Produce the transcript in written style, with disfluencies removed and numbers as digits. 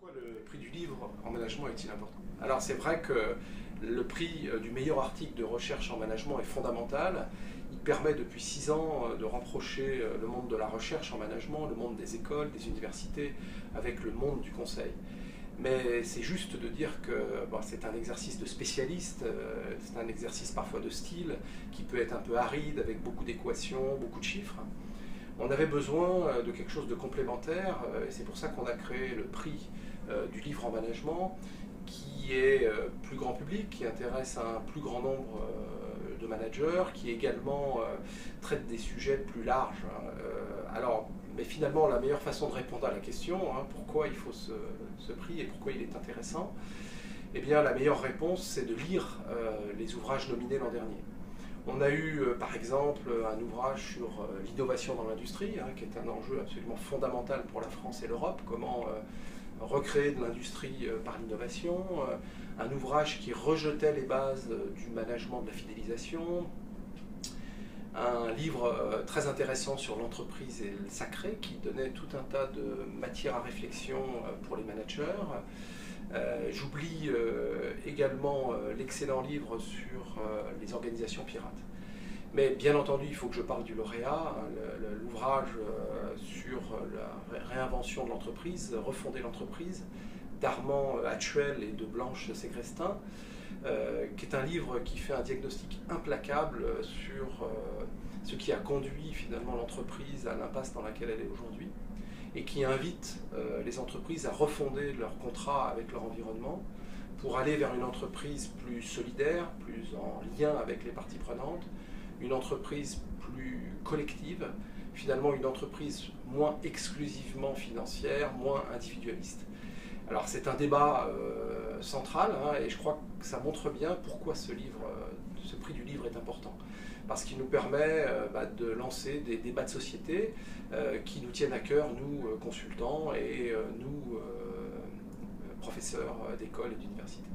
Pourquoi le prix du livre en management est-il important? Alors c'est vrai que le prix du meilleur article de recherche en management est fondamental. Il permet depuis 6 ans de rapprocher le monde de la recherche en management, le monde des écoles, des universités, avec le monde du conseil. Mais c'est juste de dire que c'est un exercice de spécialiste, c'est un exercice parfois de style, qui peut être un peu aride, avec beaucoup d'équations, beaucoup de chiffres. On avait besoin de quelque chose de complémentaire, et c'est pour ça qu'on a créé le prix du livre en management, qui est plus grand public, qui intéresse un plus grand nombre de managers, qui également traite des sujets plus larges. Mais finalement, la meilleure façon de répondre à la question, pourquoi il faut ce prix et pourquoi il est intéressant, eh bien, la meilleure réponse, c'est de lire les ouvrages nominés l'an dernier. On a eu par exemple un ouvrage sur l'innovation dans l'industrie, qui est un enjeu absolument fondamental pour la France et l'Europe, comment recréer de l'industrie par l'innovation, un ouvrage qui rejetait les bases du management de la fidélisation, un livre très intéressant sur l'entreprise et le sacré qui donnait tout un tas de matières à réflexion pour les managers. J'oublie également l'excellent livre sur les organisations pirates. Mais bien entendu, il faut que je parle du lauréat, l'ouvrage sur la réinvention de l'entreprise, refonder l'entreprise, d'Armand Hatchuel et de Blanche Ségrestin, qui est un livre qui fait un diagnostic implacable sur ce qui a conduit finalement l'entreprise à l'impasse dans laquelle elle est aujourd'hui, et qui invite les entreprises à refonder leur contrat avec leur environnement pour aller vers une entreprise plus solidaire, plus en lien avec les parties prenantes, une entreprise plus collective, finalement une entreprise moins exclusivement financière, moins individualiste. Alors c'est un débat central, et je crois que ça montre bien pourquoi ce prix du livre est important. Parce qu'il nous permet de lancer des débats de société qui nous tiennent à cœur, nous consultants et nous professeurs d'école et d'université.